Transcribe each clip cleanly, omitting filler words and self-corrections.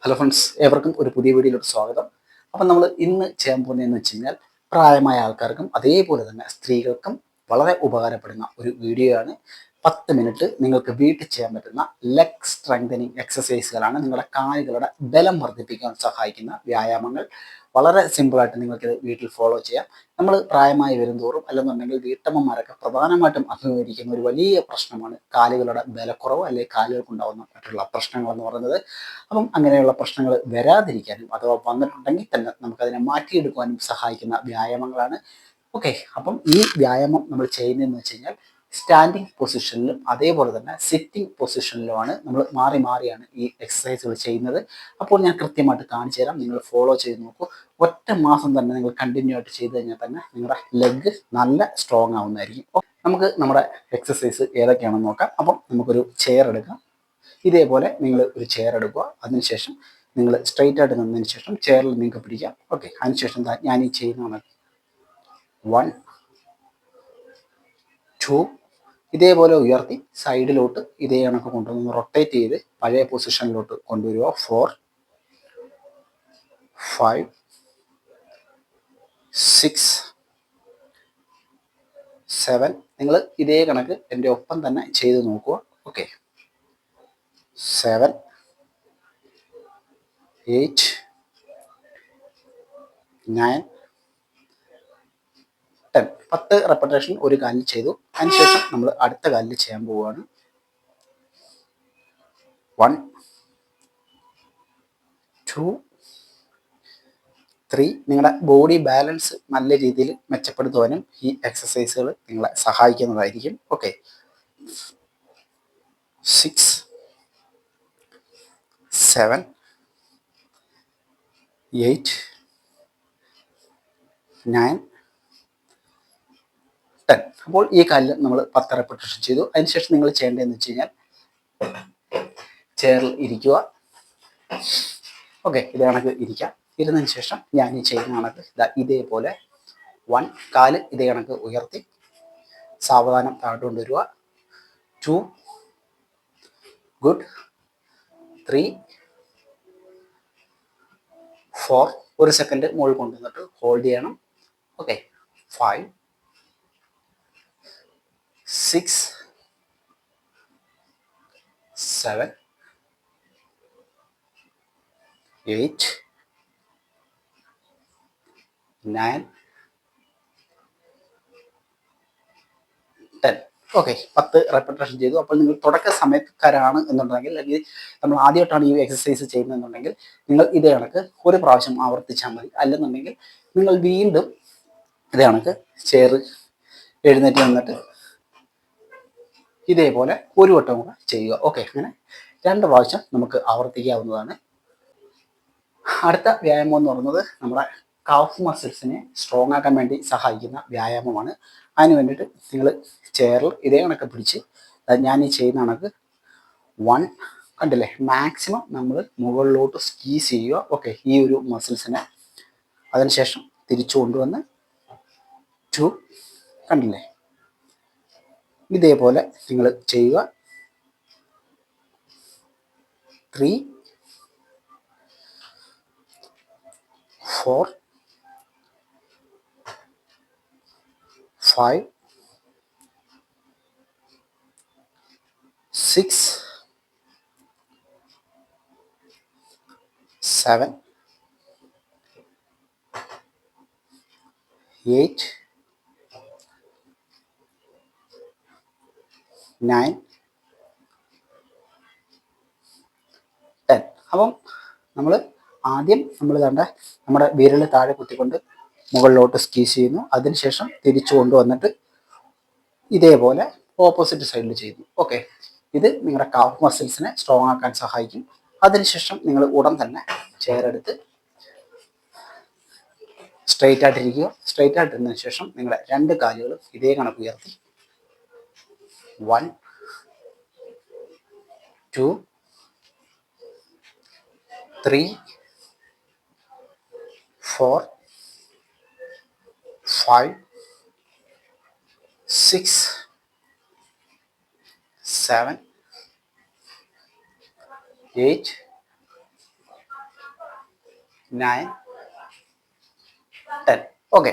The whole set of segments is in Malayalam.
ഹലോ ഫ്രണ്ട്സ്, ഏവർക്കും ഒരു പുതിയ വീഡിയോയിലോട്ട് സ്വാഗതം. അപ്പം നമ്മൾ ഇന്ന് ചെയ്യാൻ പോകുന്നതെന്ന് വെച്ച് കഴിഞ്ഞാൽ പ്രായമായ ആൾക്കാർക്കും അതേപോലെ തന്നെ സ്ത്രീകൾക്കും വളരെ ഉപകാരപ്പെടുന്ന ഒരു വീഡിയോ ആണ്. 10 മിനിറ്റ് നിങ്ങൾക്ക് വീട്ടിൽ ചെയ്യാൻ പറ്റുന്ന ലെഗ് സ്ട്രെങ്തനിങ് എക്സസൈസുകളാണ്. നിങ്ങളുടെ കാലുകളുടെ ബലം വർദ്ധിപ്പിക്കാൻ സഹായിക്കുന്ന വ്യായാമങ്ങൾ. വളരെ സിമ്പിളായിട്ട് നിങ്ങൾക്കിത് വീട്ടിൽ ഫോളോ ചെയ്യാം. നമ്മൾ പ്രായമായി വരുന്തോറും അല്ലെന്നുണ്ടെങ്കിൽ വീട്ടമ്മമാരൊക്കെ പ്രധാനമായിട്ടും അഭിമുഖീകരിക്കുന്ന ഒരു വലിയ പ്രശ്നമാണ് കാലുകളുടെ ബലക്കുറവ്, അല്ലെങ്കിൽ കാലുകൾക്കുണ്ടാകുന്ന മറ്റുള്ള പ്രശ്നങ്ങൾ എന്ന് പറയുന്നത്. അപ്പം അങ്ങനെയുള്ള പ്രശ്നങ്ങൾ വരാതിരിക്കാനും അഥവാ വന്നിട്ടുണ്ടെങ്കിൽ തന്നെ നമുക്കതിനെ മാറ്റിയെടുക്കുവാനും സഹായിക്കുന്ന വ്യായാമങ്ങളാണ്. ഓക്കെ, അപ്പം ഈ വ്യായാമം നമ്മൾ ചെയ്യുന്നതെന്ന് വെച്ച് കഴിഞ്ഞാൽ സ്റ്റാൻഡിങ് പൊസിഷനിലും അതേപോലെ തന്നെ സിറ്റിംഗ് പൊസിഷനിലുമാണ് നമ്മൾ മാറി മാറിയാണ് ഈ എക്സസൈസുകൾ ചെയ്യുന്നത്. അപ്പോൾ ഞാൻ കൃത്യമായിട്ട് കാണിച്ചു തരാം, നിങ്ങൾ ഫോളോ ചെയ്ത് നോക്കൂ. ഒറ്റ മാസം തന്നെ നിങ്ങൾ കണ്ടിന്യൂ ആയിട്ട് ചെയ്ത് കഴിഞ്ഞാൽ തന്നെ നിങ്ങളുടെ ലെഗ് നല്ല സ്ട്രോങ് ആവുന്നതായിരിക്കും. നമുക്ക് നമ്മുടെ എക്സസൈസ് ഏതൊക്കെയാണെന്ന് നോക്കാം. അപ്പം നമുക്കൊരു ചെയർ എടുക്കാം. ഇതേപോലെ നിങ്ങൾ ഒരു ചെയർ എടുക്കുക. അതിനുശേഷം നിങ്ങൾ സ്ട്രെയിറ്റ് ആയിട്ട് നിന്നതിന് ശേഷം ചെയറിൽ നിങ്ങൾക്ക് പിടിക്കാം. ഓക്കെ, അതിനുശേഷം ഞാൻ ഈ ചെയ്യുന്നതാണ് 1 2 ഇതേപോലെ ഉയർത്തി സൈഡിലോട്ട് ഇതേ കണക്ക് കൊണ്ടുവന്ന് റൊട്ടേറ്റ് ചെയ്ത് പഴയ പൊസിഷനിലോട്ട് കൊണ്ടുവരിക. 4 5 6 7 നിങ്ങൾ ഇതേ കണക്ക് എൻ്റെ ഒപ്പം തന്നെ ചെയ്ത് നോക്കുക. ഓക്കെ, 7 8 9 10 10 റെപ്പറ്റേഷൻ ഒരു കാലിൽ ചെയ്തു. അതിനുശേഷം നമ്മൾ അടുത്ത കാലിൽ ചെയ്യാൻ പോവുകയാണ്. 1 2 3 നിങ്ങളുടെ ബോഡി ബാലൻസ് നല്ല രീതിയിൽ മെച്ചപ്പെടുത്തുവാനും ഈ എക്സസൈസുകൾ നിങ്ങളെ സഹായിക്കുന്നതായിരിക്കും. ഓക്കെ, 6 7 8 9 10 അപ്പോൾ ഈ കാലിൽ നമ്മൾ 10 റെപ്പറ്റേഷൻ ചെയ്തു. അതിനുശേഷം നിങ്ങൾ ചെയ്യേണ്ടതെന്ന് വെച്ച് കഴിഞ്ഞാൽ ചെയറിൽ ഇരിക്കുക. ഓക്കെ, ഇത് കണക്ക് ഇരിക്കാം. ഇരുന്നതിന് ശേഷം ഞാൻ ഈ ചെയ്യുന്ന കണക്ക് ഇതേപോലെ 1 കാല് ഇതേ കണക്ക് ഉയർത്തി സാവധാനം താഴോട്ട് കൊണ്ടുവരിക. 2 ഗുഡ് 3 4 ഒരു സെക്കൻഡ് മുകളിൽ കൊണ്ടുവന്നിട്ട് ഹോൾഡ് ചെയ്യണം. ഓക്കെ, 5 6 7 8 9 10 ഓക്കെ, 10 റെപ്പറ്റേഷൻ ചെയ്തു. അപ്പോൾ നിങ്ങൾ തുടക്ക സമയക്കാരാണ് എന്നുണ്ടെങ്കിൽ, അല്ലെങ്കിൽ നമ്മൾ ആദ്യമായിട്ടാണ് ഈ എക്സസൈസ് ചെയ്യുന്നതെന്നുണ്ടെങ്കിൽ നിങ്ങൾ ഇതേ കണക്ക് ഒരു പ്രാവശ്യം ആവർത്തിച്ചാൽ മതി. അല്ലെന്നുണ്ടെങ്കിൽ നിങ്ങൾ വീണ്ടും ഇതേ കണക്ക് ചെയർ എഴുന്നേറ്റ് വന്നിട്ട് ഇതേപോലെ ഒരു വട്ടം കൂടെ ചെയ്യുക. ഓക്കെ, അങ്ങനെ 2 പ്രാവശ്യം നമുക്ക് ആവർത്തിക്കാവുന്നതാണ്. അടുത്ത വ്യായാമം എന്ന് പറയുന്നത് നമ്മുടെ കാഫ് മസിൽസിനെ സ്ട്രോങ് ആക്കാൻ വേണ്ടി സഹായിക്കുന്ന വ്യായാമമാണ്. അതിന് വേണ്ടിയിട്ട് നിങ്ങൾ ചെയറിൽ ഇതേ കണക്ക് പിടിച്ച് ഞാൻ ഈ ചെയ്യുന്ന കണക്ക് 1 കണ്ടില്ലേ, മാക്സിമം നമ്മൾ മുകളിലോട്ട് സ്ക്വീസ് ചെയ്യുക. ഓക്കെ, ഈ ഒരു മസിൽസിനെ. അതിനുശേഷം തിരിച്ചു കൊണ്ടുവന്ന് 2 കണ്ടില്ലേ, ഇതേപോലെ നിങ്ങൾ ചെയ്യുക. 3 4 5 6 7 8 9 10 അപ്പം നമ്മൾ ആദ്യം നമ്മൾ കണ്ട നമ്മുടെ വിരൽ താഴെ കുത്തിക്കൊണ്ട് മുകളിലോട്ട് സ്ക്വീസ് ചെയ്യുന്നു. അതിനുശേഷം തിരിച്ചു കൊണ്ടുവന്നിട്ട് ഇതേപോലെ ഓപ്പോസിറ്റ് സൈഡിൽ ചെയ്യുന്നു. ഓക്കെ, ഇത് നിങ്ങളുടെ കാഫ് മസിൽസിനെ സ്ട്രോങ് ആക്കാൻ സഹായിക്കും. അതിനുശേഷം നിങ്ങൾ ഉടൻ തന്നെ ചെയർ എടുത്ത് സ്ട്രെയിറ്റ് ആയിട്ടിരിക്കുക. സ്ട്രെയിറ്റ് ആയിട്ടിരുന്നതിന് ശേഷം നിങ്ങളുടെ 2 കാലുകളും ഇതേ കണക്ക് ഉയർത്തി 1 2 3 4 5 6 7 8 9, 10. ഓക്കെ.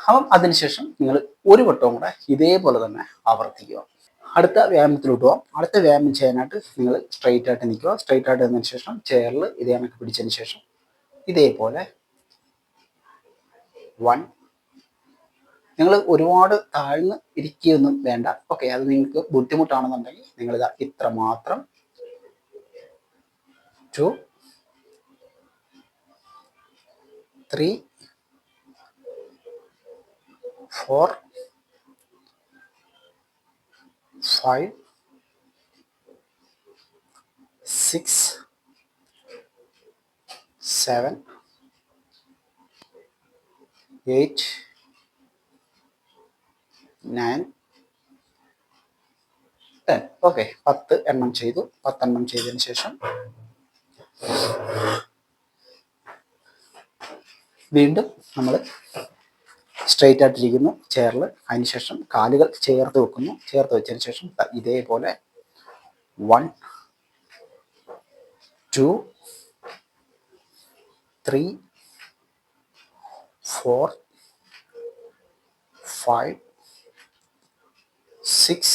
അപ്പം അതിനുശേഷം നിങ്ങൾ ഒരു വട്ടവും കൂടെ ഇതേപോലെ തന്നെ ആവർത്തിക്കുക. അടുത്ത വ്യായാമത്തിലോട്ട് പോകാം. അടുത്ത വ്യായാമം ചെയ്യാനായിട്ട് നിങ്ങൾ സ്ട്രെയിറ്റ് ആയിട്ട് നിൽക്കുക. സ്ട്രെയിറ്റ് ആയിട്ട് നിന്നതിന് ശേഷം ചെയറിൽ ഇതേ കണക്ക് പിടിച്ചതിന് ശേഷം ഇതേപോലെ 1. നിങ്ങൾ ഒരുപാട് താഴ്ന്ന് ഇരിക്കുകയൊന്നും വേണ്ട. ഓക്കെ, അത് നിങ്ങൾക്ക് ബുദ്ധിമുട്ടാണെന്നുണ്ടെങ്കിൽ നിങ്ങളിതാ ഇത്ര മാത്രം. 2, 3, 4, 5, 6, 7, 8, 9, 10. ഓക്കെ, 10 എണ്ണം ചെയ്തു. 10 എണ്ണം ചെയ്തതിന് ശേഷം വീണ്ടും നമ്മൾ സ്ട്രെയിറ്റ് ആയിട്ടിരിക്കുന്നു ചെയറിൽ. അതിനുശേഷം കാലുകൾ ചേർത്ത് വെക്കുന്നു. ചേർത്ത് വെച്ചതിന് ശേഷം ഇതേപോലെ 1, 2, 3, 4, 5, 6,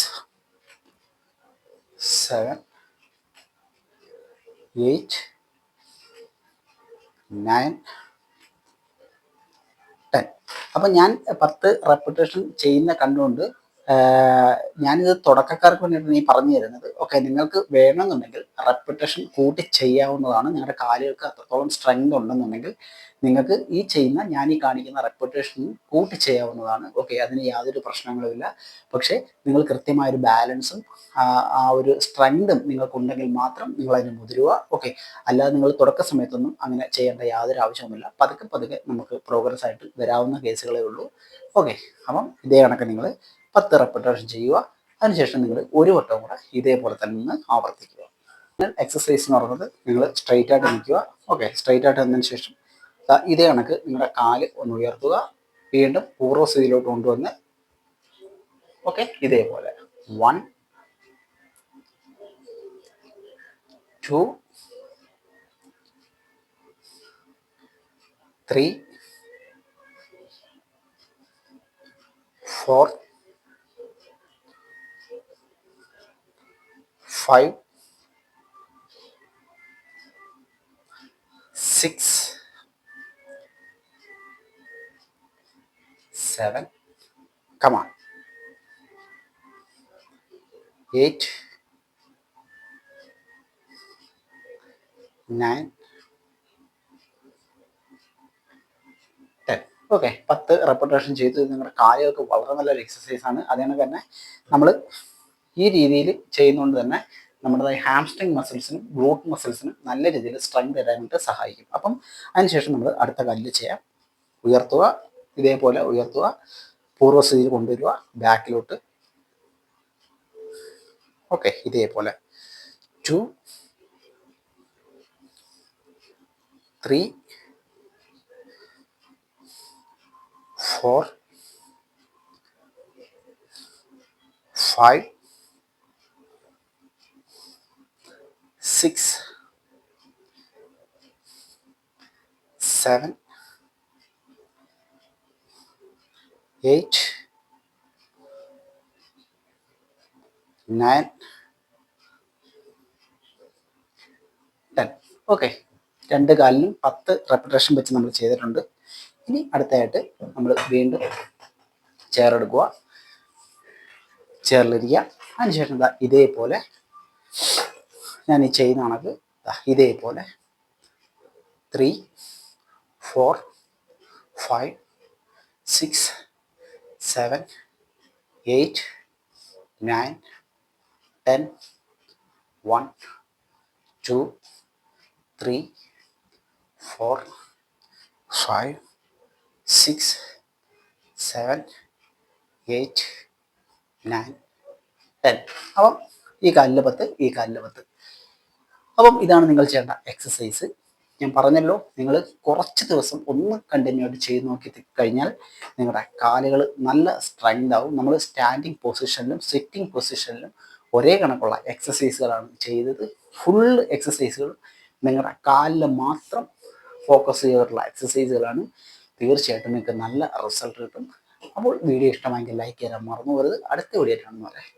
7, 8, 9, 10. അപ്പം ഞാൻ 10 റെപ്പിറ്റേഷൻ ചെയ്യുന്ന കണ്ടുകൊണ്ട് ഞാനിത് തുടക്കക്കാർക്ക് വേണ്ടിയിട്ടാണ് ഈ പറഞ്ഞു തരുന്നത്. ഓക്കെ, നിങ്ങൾക്ക് വേണമെന്നുണ്ടെങ്കിൽ റെപ്പിറ്റേഷൻ കൂട്ടി ചെയ്യാവുന്നതാണ്. നിങ്ങളുടെ കാലുകൾക്ക് അത്രത്തോളം സ്ട്രെങ്ത് ഉണ്ടെന്നുണ്ടെങ്കിൽ നിങ്ങൾക്ക് ഈ ചെയ്യുന്ന ഞാൻ ഈ കാണിക്കുന്ന റെപ്പിറ്റേഷൻ കൂട്ടി ചെയ്യാവുന്നതാണ്. ഓക്കെ, അതിന് യാതൊരു പ്രശ്നങ്ങളുമില്ല. പക്ഷേ നിങ്ങൾ കൃത്യമായൊരു ബാലൻസും ആ ഒരു സ്ട്രെങ്തും നിങ്ങൾക്കുണ്ടെങ്കിൽ മാത്രം നിങ്ങൾ അതിന് മുതിരുക. ഓക്കെ, അല്ലാതെ നിങ്ങൾ തുടക്ക സമയത്തൊന്നും അങ്ങനെ ചെയ്യേണ്ട യാതൊരു ആവശ്യവുമില്ല. പതുക്കെ പതുക്കെ നമുക്ക് പ്രോഗ്രസ് ആയിട്ട് വരാവുന്ന കേസുകളേ ഉള്ളൂ. ഓക്കെ, അപ്പം ഇതേ കണക്ക് നിങ്ങൾ 10 റെപ്പിറ്റേഷൻ ചെയ്യുക. അതിനുശേഷം നിങ്ങൾ ഒരു വട്ടം കൂടെ ഇതേപോലെ തന്നെ ആവർത്തിക്കുക. എക്സസൈസ് എന്ന് പറയുന്നത് നിങ്ങൾ സ്ട്രെയിറ്റ് ആയിട്ട് നിൽക്കുക. ഓക്കെ, സ്ട്രെയിറ്റ് ആയിട്ട് നിന്നതിന് ശേഷം ഇതേ കണക്ക് നിങ്ങളുടെ കാല് ഒന്ന് ഉയർത്തുക. വീണ്ടും പൂർവ്വസ്ഥിതിയിലോട്ട് കൊണ്ടുവന്ന് ഓക്കെ ഇതേപോലെ 1, 2, 3, 4, 5, 6, 7, come on, 8, 9, 10. ഓക്കെ, 10 റെപ്പിറ്റേഷൻ ചെയ്ത് നിങ്ങളുടെ കാലുകൾക്ക് വളരെ നല്ലൊരു എക്സസൈസ് ആണ്. അതുകൊണ്ട് തന്നെ നമ്മൾ ഈ രീതിയിൽ ചെയ്യുന്നതുകൊണ്ട് തന്നെ നമ്മുടെ ഹാംസ്ട്രിങ് മസിൽസിനും ഗ്ലൂട്ട് മസിൽസിനും നല്ല രീതിയിൽ സ്ട്രെങ്ത് തരാനായിട്ട് സഹായിക്കും. അപ്പം അതിനുശേഷം നമ്മൾ അടുത്ത കല്ല് ചെയ്യാം. ഉയർത്തുക, ഇതേപോലെ ഉയർത്തുക, പൂർവ്വസ്ഥിതിയിൽ കൊണ്ടുവരിക, ബാക്കിലോട്ട്. ഓക്കെ, ഇതേപോലെ 2, 3, 4, 5, 6, 7, 8, 9, 10. ഓക്കെ, രണ്ട് കാലിനും 10 റെപ്പിറ്റേഷൻ വെച്ച് നമ്മൾ ചെയ്തിട്ടുണ്ട്. ഇനി അടുത്തായിട്ട് നമ്മൾ വീണ്ടും ചെയർ എടുക്കുക, ചെയറിലിരിക്കുക. അതിനുശേഷം ഇതേപോലെ ഞാൻ ഈ ചെയ്യുന്ന കണക്ക് ഇതേപോലെ 3, 4, 5, 6, 7, 8, 9, 10, 1, 2, 3, 4, 5, 6, 7, 8, 9, 10. അപ്പം ഈ കാലിൽ 10, ഈ കാലിൽ 10. അപ്പം ഇതാണ് നിങ്ങൾ ചെയ്യേണ്ട എക്സസൈസ്. ഞാൻ പറഞ്ഞല്ലോ, നിങ്ങൾ കുറച്ച് ദിവസം ഒന്ന് കണ്ടിന്യൂ ആയിട്ട് ചെയ്ത് നോക്കി കഴിഞ്ഞാൽ നിങ്ങളുടെ കാലുകൾ നല്ല സ്ട്രെങ്ത് ആവും. നമ്മൾ സ്റ്റാൻഡിങ് പൊസിഷനിലും സിറ്റിംഗ് പൊസിഷനിലും ഒരേ കണക്കുള്ള എക്സസൈസുകളാണ് ചെയ്തത്. ഫുൾ എക്സസൈസുകൾ നിങ്ങളുടെ കാലിൽ മാത്രം ഫോക്കസ് ചെയ്തിട്ടുള്ള എക്സസൈസുകളാണ്. തീർച്ചയായിട്ടും നിങ്ങൾക്ക് നല്ല റിസൾട്ട് കിട്ടും. അപ്പോൾ വീഡിയോ ഇഷ്ടമായെങ്കിൽ ലൈക്ക് ചെയ്യാൻ മറന്നു പോകരുത്. അടുത്ത വീഡിയോ ആയിട്ടാണ് പറയാം.